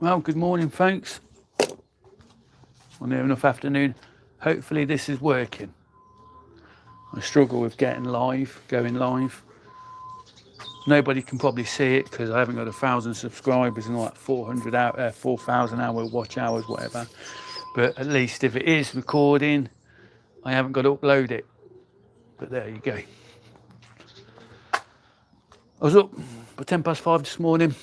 Well, good morning, folks. Well, near enough afternoon. Hopefully, this is working. I struggle with going live. Nobody can probably see it because I haven't got 1,000 subscribers and like 4,000 hour watch hours, whatever. But at least if it is recording, I haven't got to upload it. But there you go. I was up by 5:10 this morning.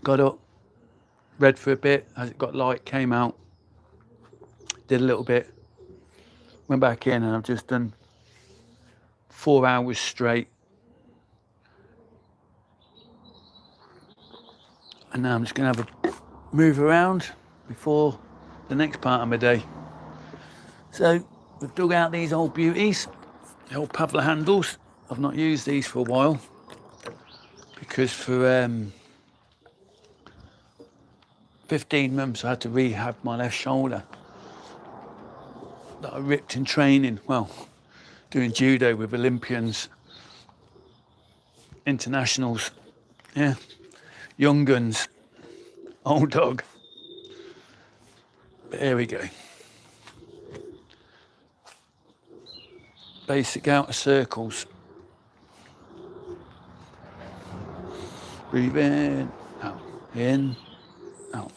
Got up, read for a bit as it got light, came out, did a little bit, went back in, and I've just done 4 hours straight. And now I'm just going to have a move around before the next part of my day. So we've dug out these old beauties, the old Pavla handles. I've not used these for a while because for 15 months I had to rehab my left shoulder that I ripped in training. Well, doing judo with Olympians, internationals, yeah, young guns, old dog. But here we go. Basic outer circles. Breathe in, out, out.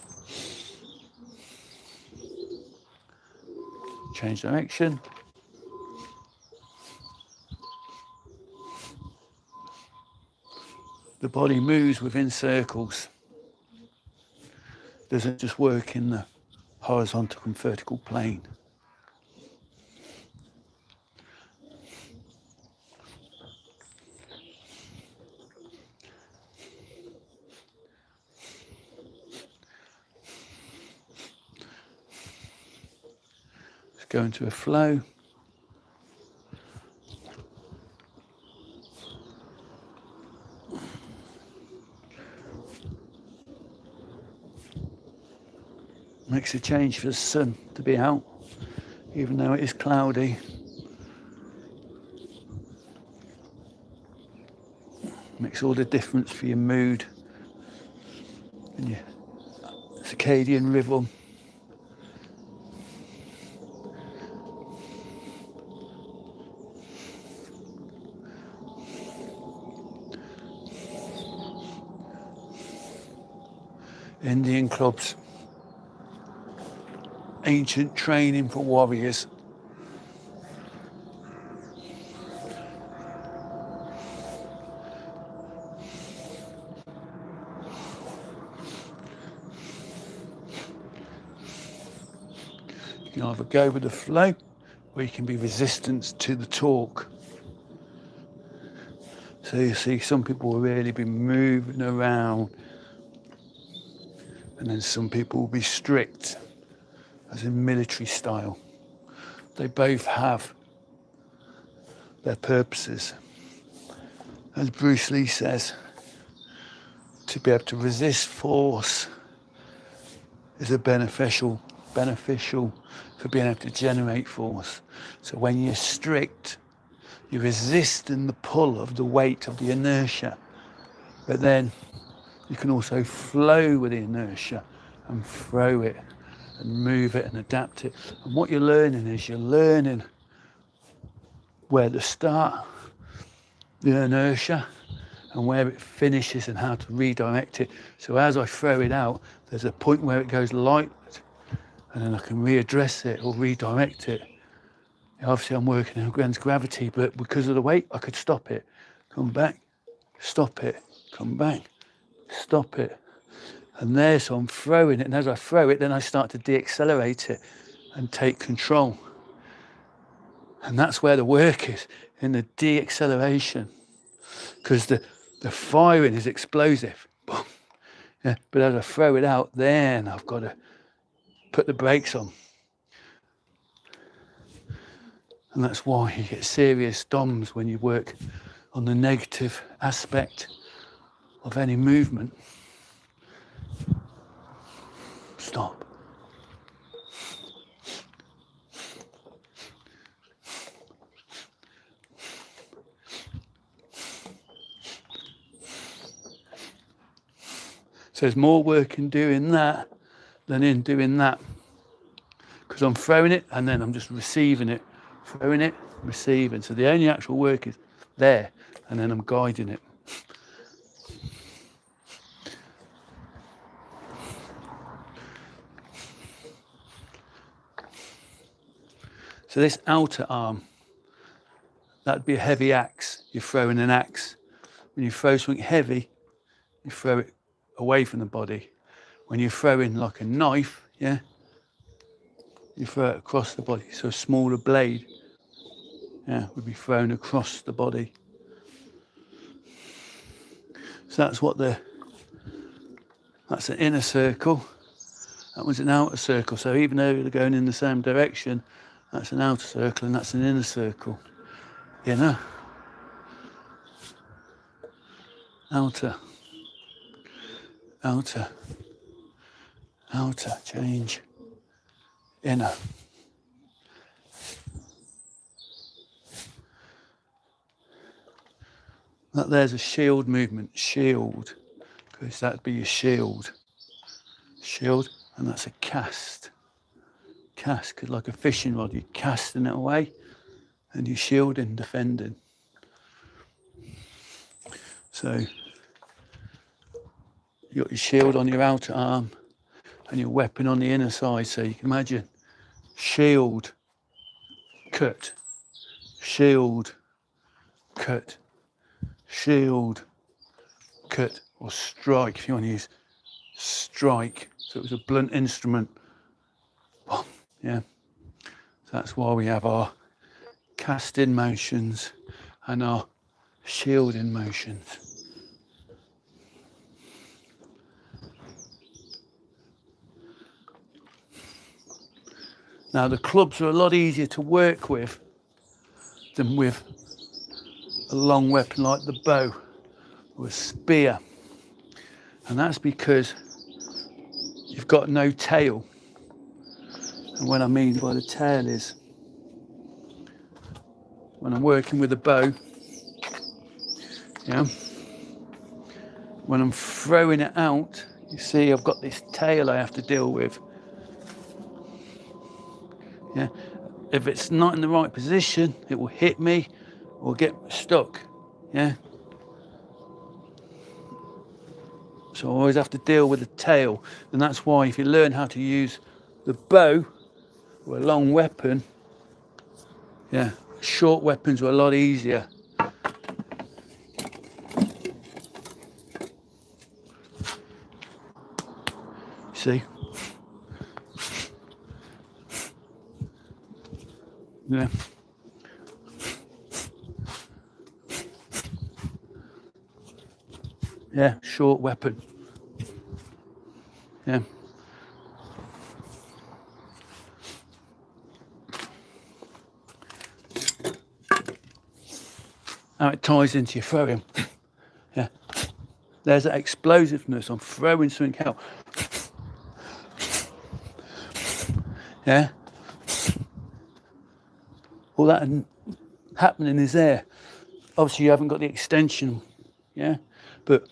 Change direction. The body moves within circles. Doesn't just work in the horizontal and vertical plane. Let's go into a flow. Makes a change for the sun to be out, even though it is cloudy. Makes all the difference for your mood and your circadian rhythm. Indian clubs. Ancient training for warriors. You can either go with the flow or you can be resistant to the talk. So you see some people will really be moving around, and then some people will be strict, as in military style. They both have their purposes. As Bruce Lee says, to be able to resist force is a beneficial for being able to generate force. So when you're strict, you're resisting the pull of the weight of the inertia, but then you can also flow with the inertia and throw it and move it and adapt it. And what you're learning is where to start the inertia and where it finishes and how to redirect it. So as I throw it out, there's a point where it goes light, and then I can readdress it or redirect it. Obviously I'm working against gravity, but because of the weight, I could stop it, come back, stop it, come back, stop it. And there, so I'm throwing it, and as I throw it, then I start to deaccelerate it and take control. And that's where the work is, in the deacceleration, because the firing is explosive. Yeah, but as I throw it out, then I've got to put the brakes on. And that's why you get serious DOMs when you work on the negative aspect of any movement. Stop. So there's more work in doing that than in doing that. Because I'm throwing it and then I'm just receiving it. Throwing it, receiving. So the only actual work is there, and then I'm guiding it. So this outer arm, that'd be a heavy axe. You're throwing an axe. When you throw something heavy, you throw it away from the body. When you're throwing like a knife, yeah, you throw it across the body. So a smaller blade, yeah, would be thrown across the body. So that's an inner circle. That was an outer circle. So even though they're going in the same direction, that's an outer circle and that's an inner circle. Inner, outer, outer, outer, change, inner. That there's a shield movement, shield, because that'd be your shield. Shield, and that's a cast. Cast, because like a fishing rod, you're casting it away and you're shielding, defending. So you got your shield on your outer arm and your weapon on the inner side. So you can imagine shield, cut, shield, cut, shield, cut, or strike if you want to use strike. So it was a blunt instrument. Yeah. So that's why we have our casting motions and our shielding motions. Now the clubs are a lot easier to work with than with a long weapon like the bow or a spear. And that's because you've got no tail. And what I mean by the tail is, when I'm working with a bow, yeah, when I'm throwing it out, you see I've got this tail I have to deal with. Yeah, if it's not in the right position, it will hit me or get stuck. Yeah. So I always have to deal with the tail, and that's why if you learn how to use the bow or a long weapon, yeah, short weapons are a lot easier. See? Yeah. Yeah, short weapon. Yeah. How it ties into your throwing. Yeah. There's that explosiveness. I'm throwing something out. Yeah. All that happening is there. Obviously, you haven't got the extension. Yeah. But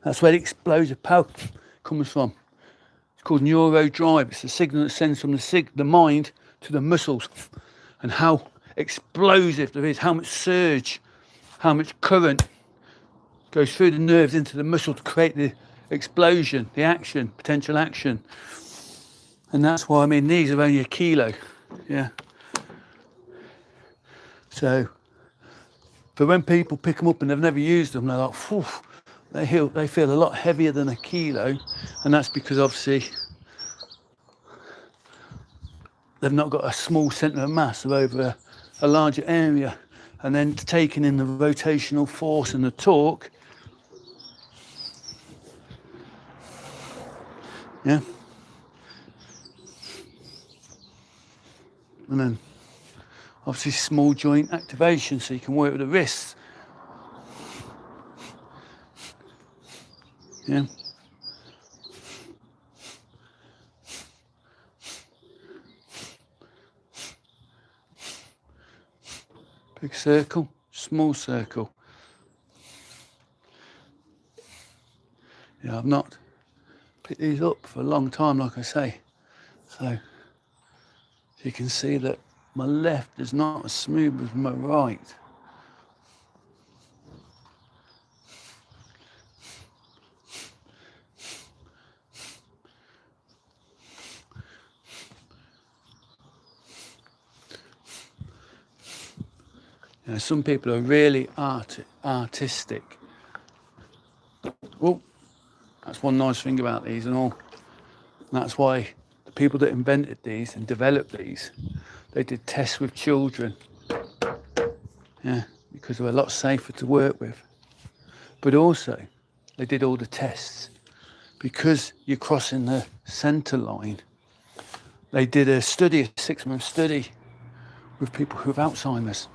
that's where the explosive power comes from. It's called neurodrive. It's the signal that sends from the mind to the muscles, and how explosive there is, how much surge, how much current goes through the nerves into the muscle to create the explosion, the action, potential action. And that's why, I mean, these are only 1 kilo. Yeah. So, but when people pick them up and they've never used them, they're like, phew, they feel a lot heavier than 1 kilo. And that's because obviously they've not got a small centre of mass over a larger area. And then taking in the rotational force and the torque. Yeah. And then obviously small joint activation, so you can work with the wrists. Yeah. Big circle, small circle. I've not picked these up for a long time, like I say. So you can see that my left is not as smooth as my right. Some people are really artistic. Oh, that's one nice thing about these and all. And that's why the people that invented these and developed these, they did tests with children. Yeah, because they were a lot safer to work with. But also, they did all the tests. Because you're crossing the centre line, they did a 6-month study with people who have Alzheimer's.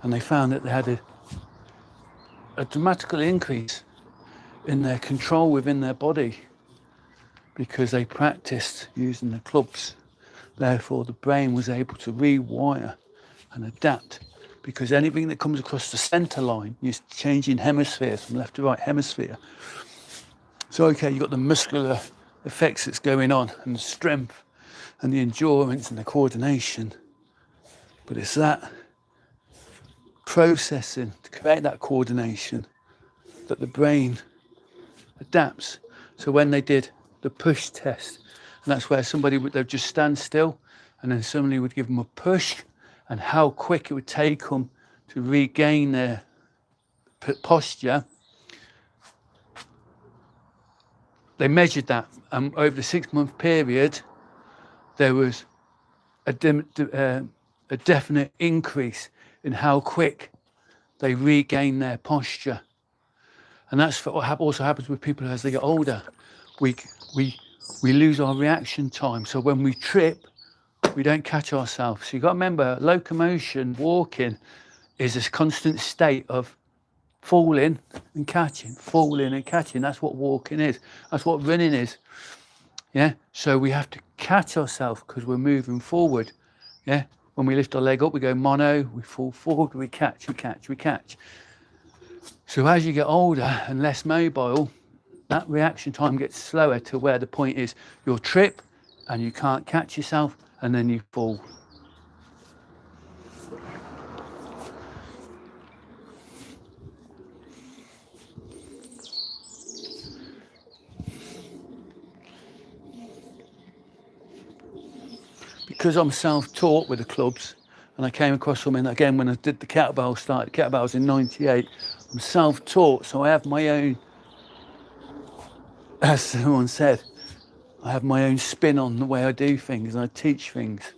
And they found that they had a dramatical increase in their control within their body because they practiced using the clubs. Therefore, the brain was able to rewire and adapt, because anything that comes across the centre line, you're changing hemispheres from left to right hemisphere. So, okay, you've got the muscular effects that's going on, and the strength and the endurance and the coordination. But it's that processing to create that coordination that the brain adapts. So when they did the push test, and that's where they'd just stand still, and then somebody would give them a push, and how quick it would take them to regain their posture. They measured that, and over the 6-month period, there was a definite increase in how quick they regain their posture. And that's what also happens with people as they get older. We lose our reaction time. So when we trip, we don't catch ourselves. So you've got to remember, locomotion, walking, is this constant state of falling and catching, falling and catching. That's what walking is. That's what running is. Yeah. So we have to catch ourselves because we're moving forward. Yeah. When we lift our leg up, we go mono, we fall forward, we catch. So as you get older and less mobile, that reaction time gets slower to where the point is you'll trip and you can't catch yourself, and then you fall. Because I'm self-taught with the clubs, and I came across something again when I did the kettlebells in '98. I'm self-taught, so I have my own, as someone said, I have my own spin on the way I do things, and I teach things.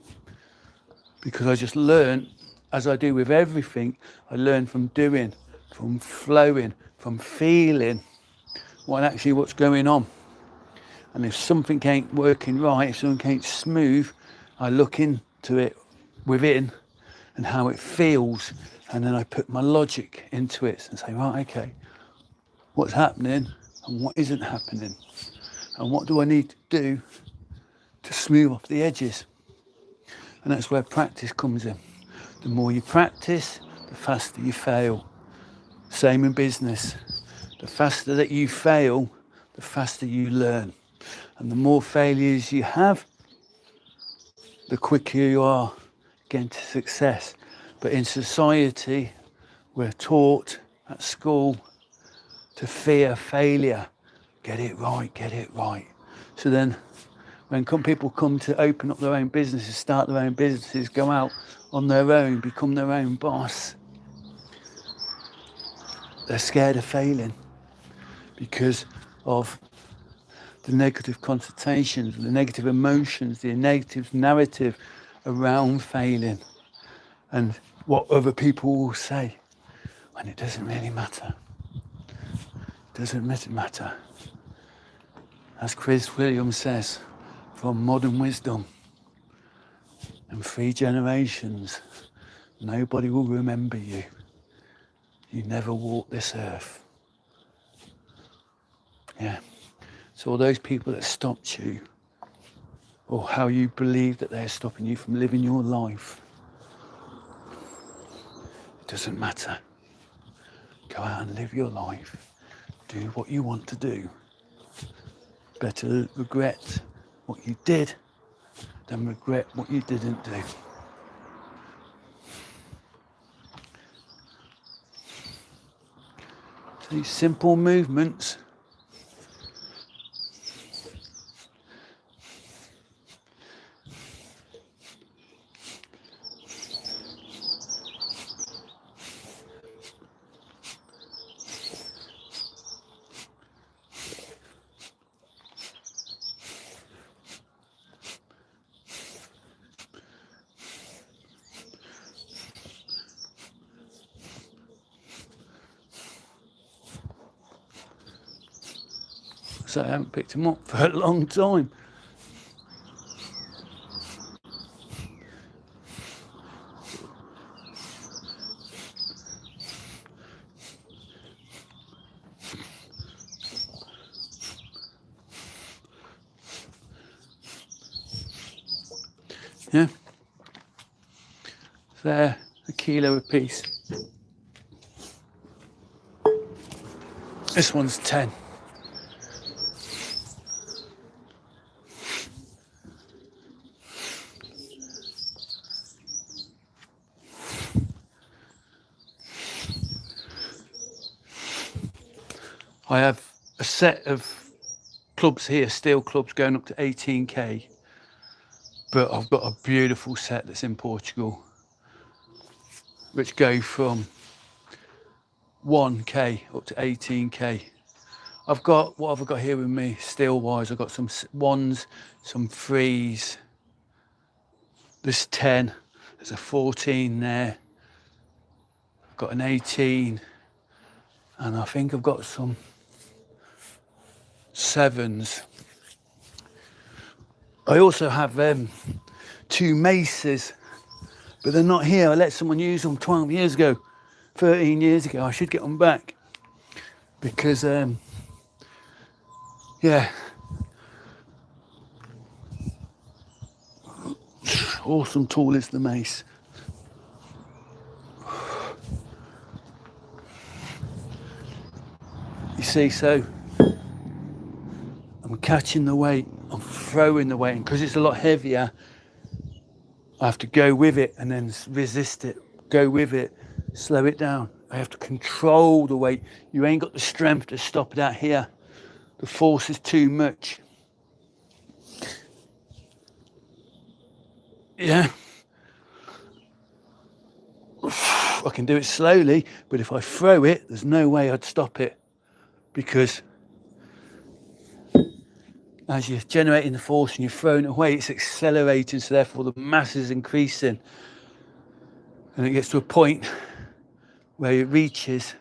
Because I just learn, as I do with everything, I learn from doing, from flowing, from feeling what's going on. And if something ain't working right, if something ain't smooth, I look into it within and how it feels, and then I put my logic into it and say, right, okay, what's happening and what isn't happening, and what do I need to do to smooth off the edges? And that's where practice comes in. The more you practice, the faster you fail. Same in business. The faster that you fail, the faster you learn. And the more failures you have, the quicker you are getting to success. But in society, we're taught at school to fear failure. Get it right. So then when people come to open up their own businesses, start their own businesses, go out on their own, become their own boss, they're scared of failing because of the negative connotations, the negative emotions, the negative narrative around failing and what other people will say. And it doesn't really matter. It doesn't matter. As Chris Williams says, from Modern Wisdom, in 3 generations, nobody will remember you. You never walked this earth. Yeah. So all those people that stopped you, or how you believe that they're stopping you from living your life, it doesn't matter. Go out and live your life. do what you want to do. Better regret what you did than regret what you didn't do. So these simple movements so I haven't picked them up for a long time. Yeah, they're a kilo a piece. This one's 10. I have a set of clubs here, steel clubs, going up to 18k, but I've got a beautiful set that's in Portugal, which go from 1k up to 18k. I've got, what have I got here with me, steel wise? I've got some ones, some threes, there's 10, there's a 14 there, I've got an 18, and I think I've got some 7s. I also have 2 maces, but they're not here. I let someone use them 12 years ago, 13 years ago. I should get them back because, yeah, awesome tool is the mace. You see, so I'm catching the weight, I'm throwing the weight, and because it's a lot heavier, I have to go with it and then resist it, go with it, slow it down. I have to control the weight. You ain't got the strength to stop it out here. The force is too much. Yeah. I can do it slowly, but if I throw it, there's no way I'd stop it, because as you're generating the force and you're throwing it away, it's accelerating, so therefore the mass is increasing. And it gets to a point where it reaches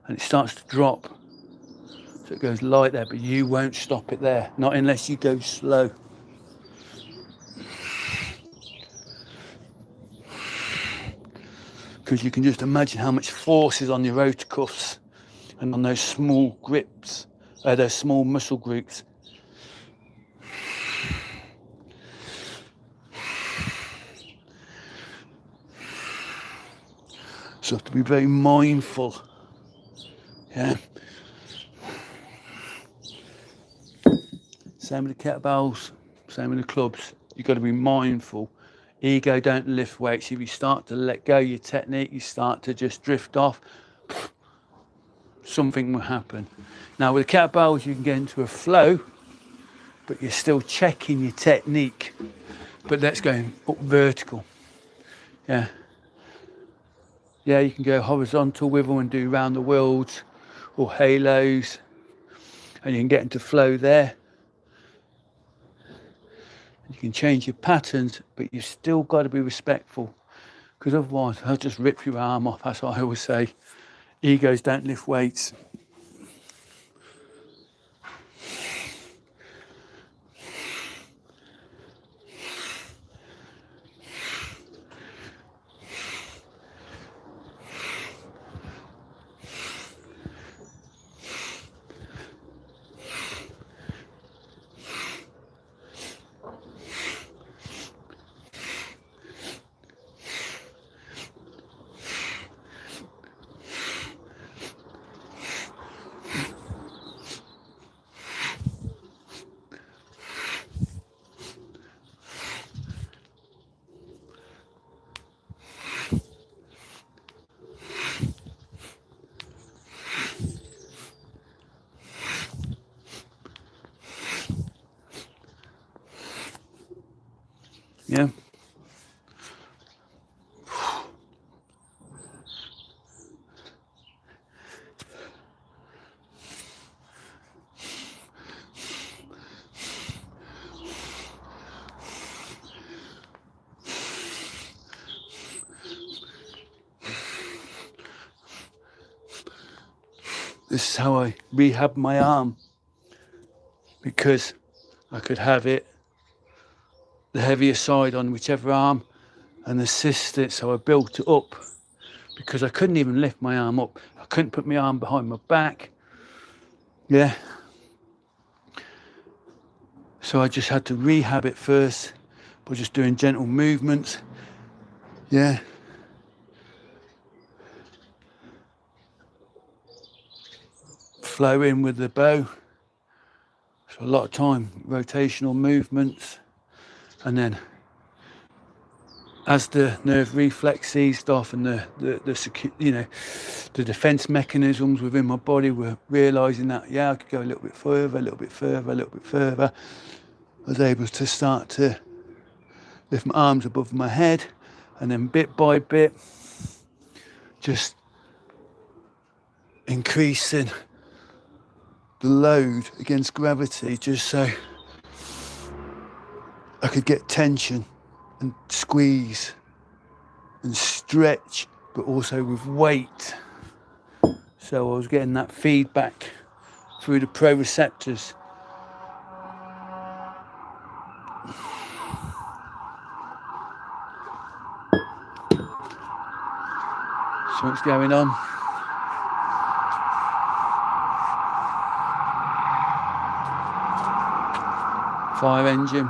and it starts to drop. So it goes like that, but you won't stop it there, not unless you go slow. Because you can just imagine how much force is on your rotor cuffs and on those small grips, those small muscle groups. So you have to be very mindful. Yeah. Same with the kettlebells, same with the clubs. You've got to be mindful. Ego don't lift weights. If you start to let go your technique, you start to just drift off, something will happen. Now with the kettlebells, you can get into a flow, but you're still checking your technique. But that's going up vertical. Yeah. Yeah, you can go horizontal with them and do round the worlds or halos, and you can get into flow there. You can change your patterns, but you've still got to be respectful, because otherwise I'll just rip your arm off. That's what I always say. Egos don't lift weights. Yeah. This is how I rehab my arm, because I could have it the heavier side on whichever arm and assist it. So I built it up because I couldn't even lift my arm up. I couldn't put my arm behind my back. Yeah. So I just had to rehab it first by just doing gentle movements. Yeah. Flow in with the bow. So a lot of time, rotational movements. And then as the nerve reflex eased off and the defense mechanisms within my body were realizing that, yeah, I could go a little bit further, a little bit further, a little bit further. I was able to start to lift my arms above my head, and then bit by bit, just increasing the load against gravity, just so I could get tension and squeeze and stretch, but also with weight. So I was getting that feedback through the proprioceptors. So what's going on? Fire engine.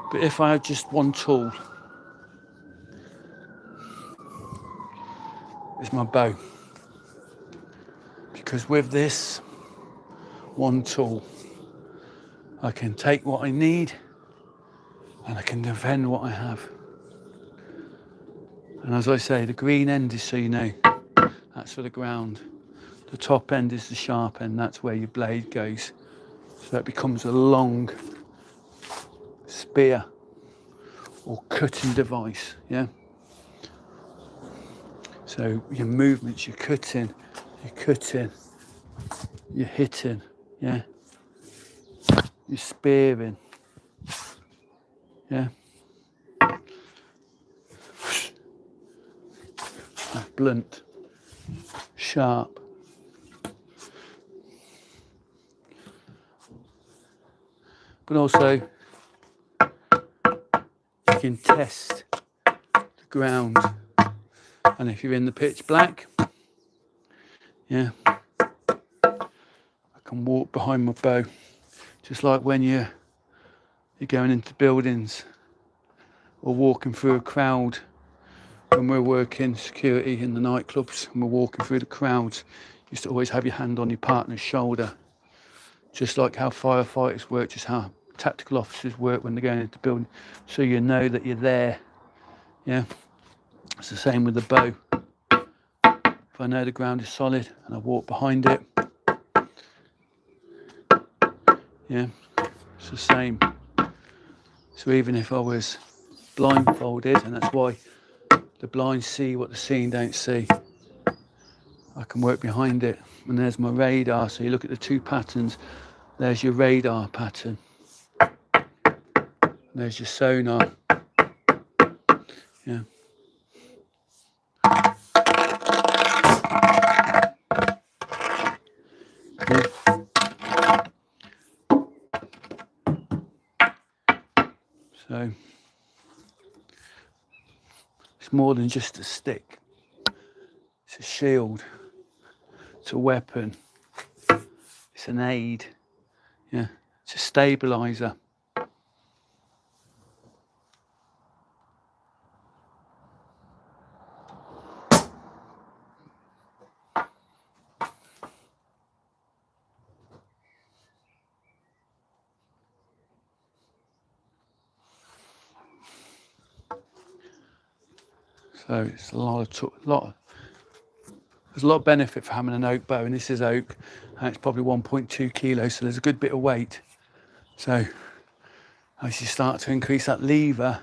But if I had just one tool, it's my bow. Because with this one tool, I can take what I need and I can defend what I have. And as I say, the green end is, so you know, that's for the ground. The top end is the sharp end, that's where your blade goes. So it becomes a long spear or cutting device, yeah? So your movements, you're cutting, you're hitting, yeah? You're spearing, yeah? Blunt, sharp. But also, you can test the ground. And if you're in the pitch black, yeah, I can walk behind my bow. Just like when you're going into buildings or walking through a crowd. When we're working security in the nightclubs and we're walking through the crowds, you used to always have your hand on your partner's shoulder. Just like how firefighters work, just how tactical officers work when they're going into the building. So you know that you're there, yeah? It's the same with the bow. If I know the ground is solid and I walk behind it, yeah, it's the same. So even if I was blindfolded, and that's why the blind see what the seeing don't see, I can work behind it. And there's my radar. So you look at the two patterns. There's your radar pattern. There's your sonar. Yeah. So it's more than just a stick. It's a shield. It's a weapon. It's an aid. Yeah. It's a stabilizer. So it's a lot There's a lot of benefit for having an oak bow, and this is oak, and it's probably 1.2 kilos, so there's a good bit of weight. So as you start to increase that lever,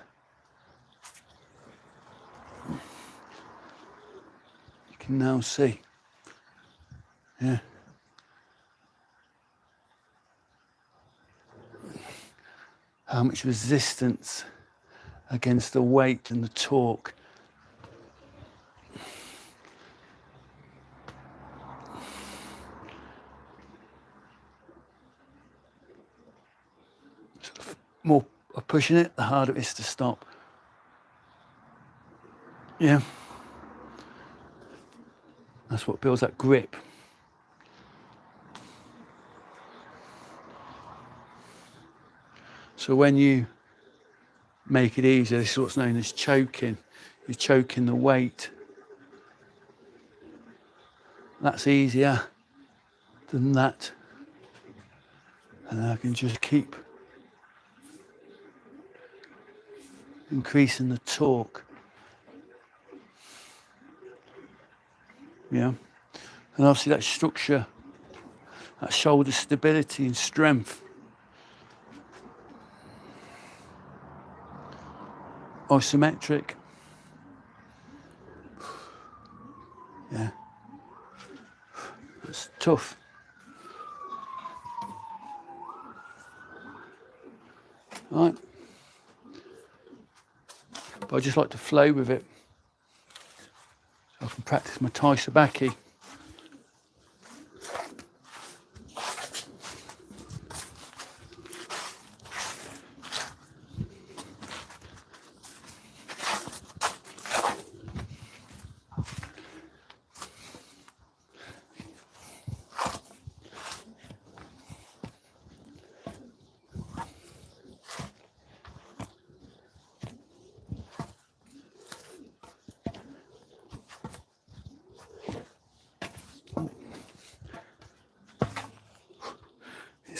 you can now see, yeah, how much resistance against the weight and the torque. More pushing it, the harder it is to stop. Yeah. That's what builds that grip. So when you make it easier, this is what's known as choking. You're choking the weight. That's easier than that. And then I can just keep increasing the torque. Yeah. And obviously that structure, that shoulder stability and strength. Isometric. Yeah. It's tough. Right. But I just like to flow with it. So I can practice my Thai sabaki.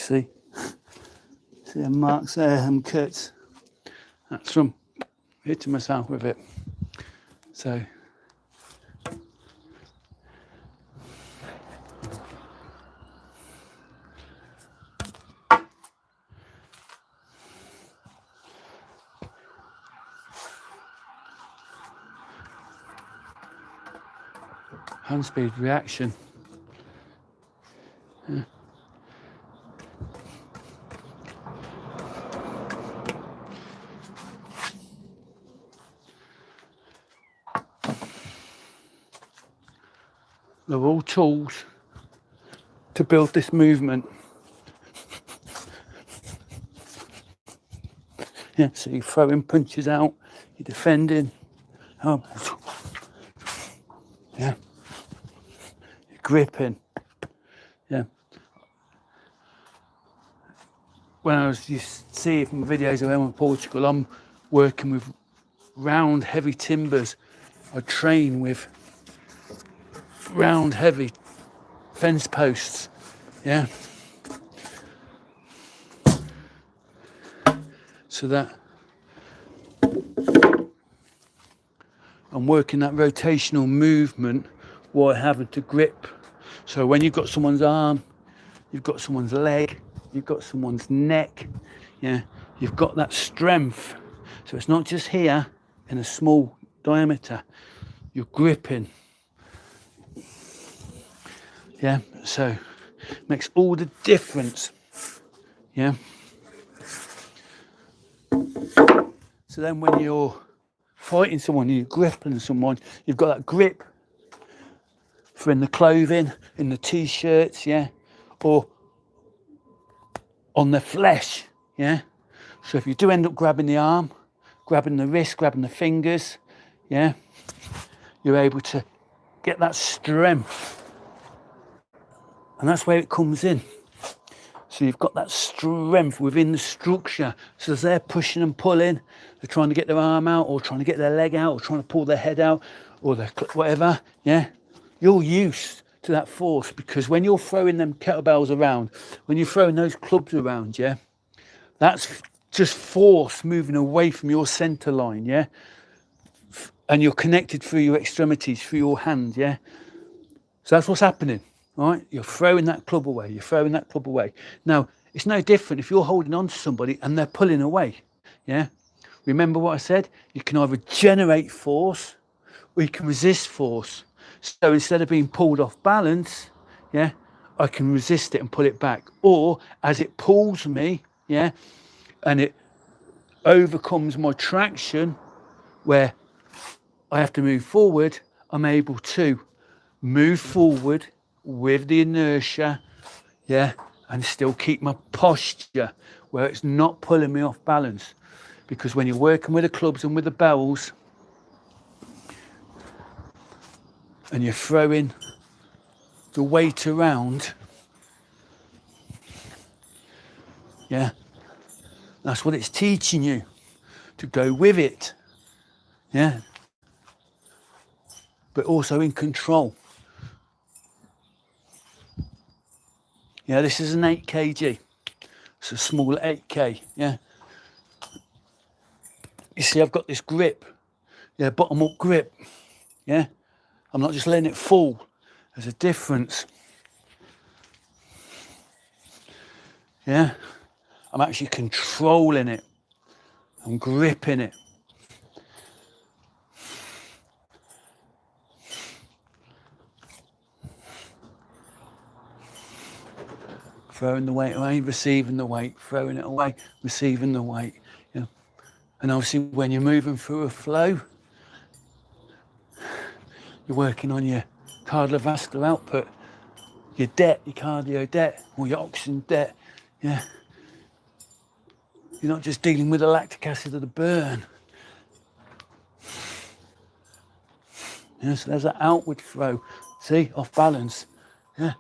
See the marks there, cuts. That's from hitting myself with it. So hand speed reaction. Yeah. They're all tools to build this movement. Yeah, so you're throwing punches out, you're defending. Oh, yeah, you're gripping. Yeah. When you see it from videos of in Portugal, I'm working with round, heavy timbers. I train with round, heavy fence posts. Yeah. So that I'm working that rotational movement while having to grip. So when you've got someone's arm, you've got someone's leg, you've got someone's neck, yeah, you've got that strength. So it's not just here in a small diameter, you're gripping. Yeah, so it makes all the difference. Yeah. So then when you're fighting someone, you're gripping someone, you've got that grip for in the clothing, in the t-shirts, yeah, or on the flesh, yeah. So if you do end up grabbing the arm, grabbing the wrist, grabbing the fingers, yeah, you're able to get that strength. And that's where it comes in. So you've got that strength within the structure. So as they're pushing and pulling, they're trying to get their arm out or trying to get their leg out or trying to pull their head out or their whatever, yeah, you're used to that force, because when you're throwing them kettlebells around, when you're throwing those clubs around, yeah, that's just force moving away from your center line, yeah, and you're connected through your extremities, through your hand, yeah. So that's what's happening, right? You're throwing that club away. You're throwing that club away. Now, it's no different if you're holding on to somebody and they're pulling away. Yeah. Remember what I said? You can either generate force or you can resist force. So instead of being pulled off balance, yeah, I can resist it and pull it back. Or as it pulls me, yeah, and it overcomes my traction where I have to move forward, I'm able to move forward with the inertia, yeah, and still keep my posture where it's not pulling me off balance. Because when you're working with the clubs and with the bells and you're throwing the weight around, yeah, that's what it's teaching you, to go with it, yeah, but also in control. Yeah, this is an 8 kg. It's a small 8k, yeah. You see, I've got this grip, yeah, bottom up grip, yeah. I'm not just letting it fall. There's a difference, yeah. I'm actually controlling it. I'm gripping it. Throwing the weight away, receiving the weight, throwing it away, receiving the weight. Yeah. And obviously when you're moving through a flow, you're working on your cardiovascular output, your debt, your cardio debt, or your oxygen debt. Yeah. You're not just dealing with the lactic acid of the burn. Yeah, so there's that outward throw. See, off balance. Yeah.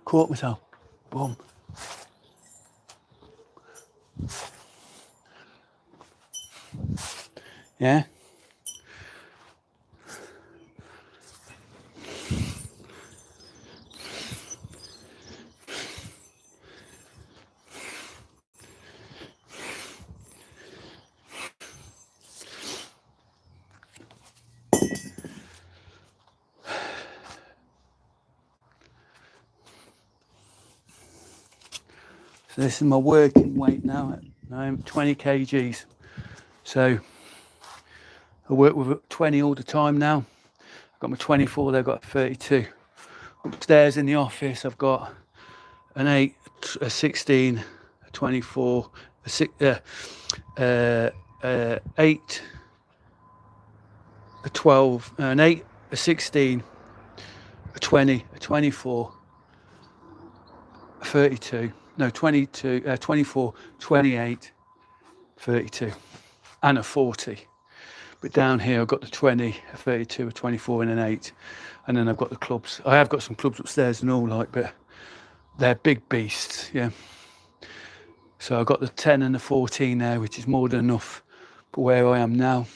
Caught myself. Boom. Yeah. So this is my working weight now. I'm 20 kgs. So I work with 20 all the time now. I've got my 24, they've got 32. Upstairs in the office, I've got an 8, a 16, a 24, a 6, 8, a 12, an 8, a 16, a 20, a 24, a 32. No, 22, 24, 28, 32, and a 40. But down here, I've got the 20, a 32, a 24, and an 8. And then I've got the clubs. I have got some clubs upstairs and all, like, but they're big beasts, yeah. So I've got the 10 and the 14 there, which is more than enough for where I am now.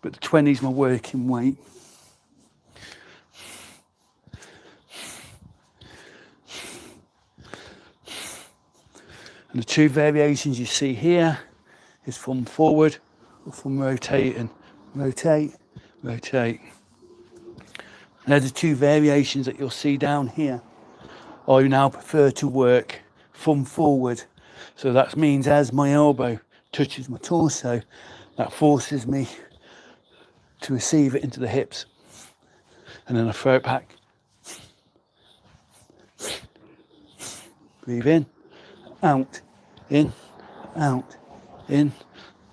But the 20 is my working weight. And the two variations you see here is from forward or from rotating. Rotate, rotate. And there's the two variations that you'll see down here. I now prefer to work from forward. So that means as my elbow touches my torso, that forces me to receive it into the hips. And then I throw it back. Breathe in, out, in, out, in,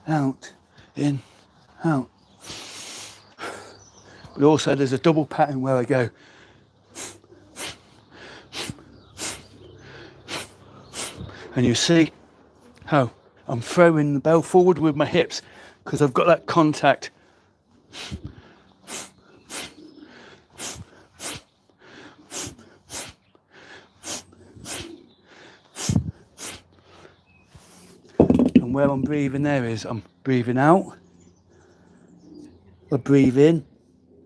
out, in, out. But also there's a double pattern where I go and you see how I'm throwing the bell forward with my hips because I've got that contact. And where I'm breathing there is I'm breathing out, I breathe in,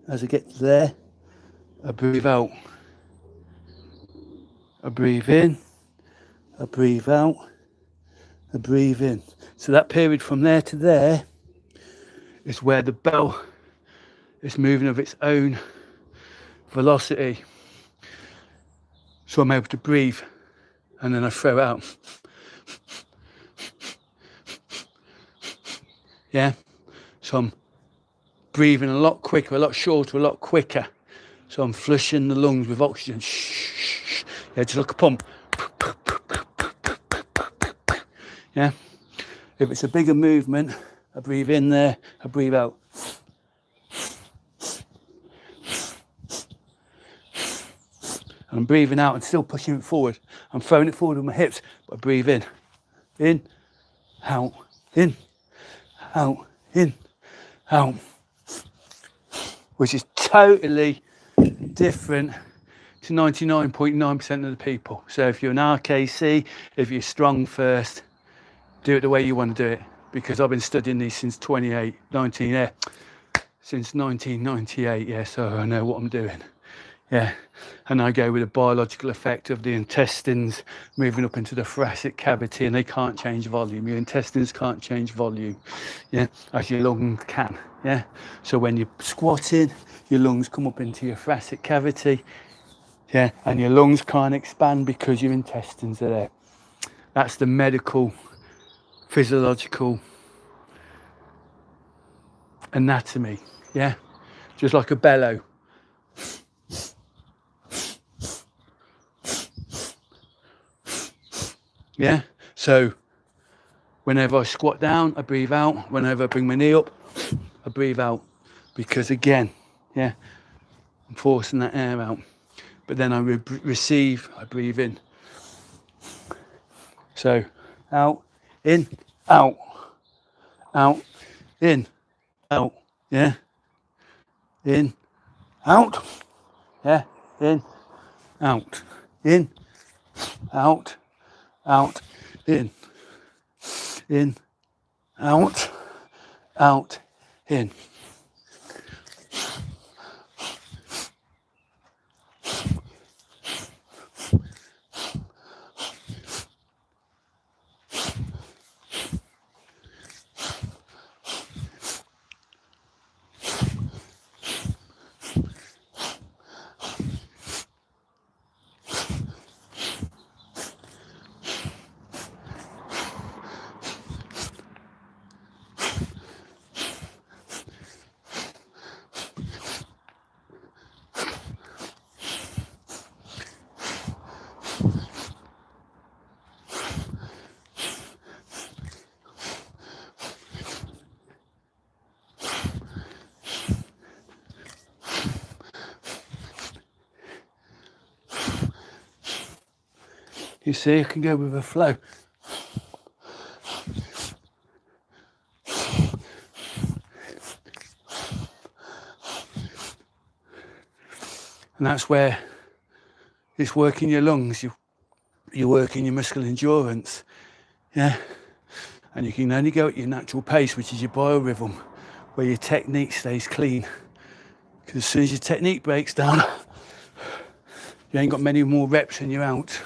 as I get to there, I breathe out, I breathe in, I breathe out, I breathe in. So that period from there to there is where the bell is moving of its own velocity. So I'm able to breathe, and then I throw out. Yeah, so I'm breathing a lot quicker, a lot shorter, a lot quicker. So I'm flushing the lungs with oxygen. Yeah, just like a pump. Yeah, if it's a bigger movement, I breathe in there, I breathe out. And I'm breathing out and still pushing it forward. I'm throwing it forward with my hips, but I breathe in, out, in, out, in, out. Which is totally different to 99.9% of the people. So if you're an RKC, if you're strong first, do it the way you want to do it. Because I've been studying these since 1998, yeah, so I know what I'm doing. Yeah, and I go with a biological effect of the intestines moving up into the thoracic cavity, and they can't change volume. Your intestines can't change volume, yeah, as your lungs can, yeah. So when you're squatting, your lungs come up into your thoracic cavity, yeah, and your lungs can't expand because your intestines are there. That's the medical, physiological anatomy, yeah, just like a bellow. Yeah, so whenever I squat down, I breathe out. Whenever I bring my knee up, I breathe out. Because again, yeah, I'm forcing that air out. But then I receive, I breathe in. So out, in, out, in, out, yeah, in, out, yeah, in, out, in, out, in, out, in. You see, I can go with a flow. And that's where it's working your lungs, you're working your muscular endurance, yeah? And you can only go at your natural pace, which is your biorhythm, where your technique stays clean. Because as soon as your technique breaks down, you ain't got many more reps and you're out.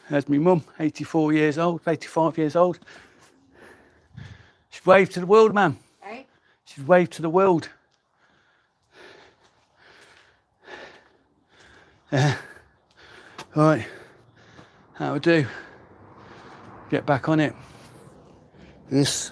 There's my mum, 84 years old, 85 years old. She's waved to the world, man. Hey? She's waved to the world. Yeah. All right. That'll do. Get back on it. This.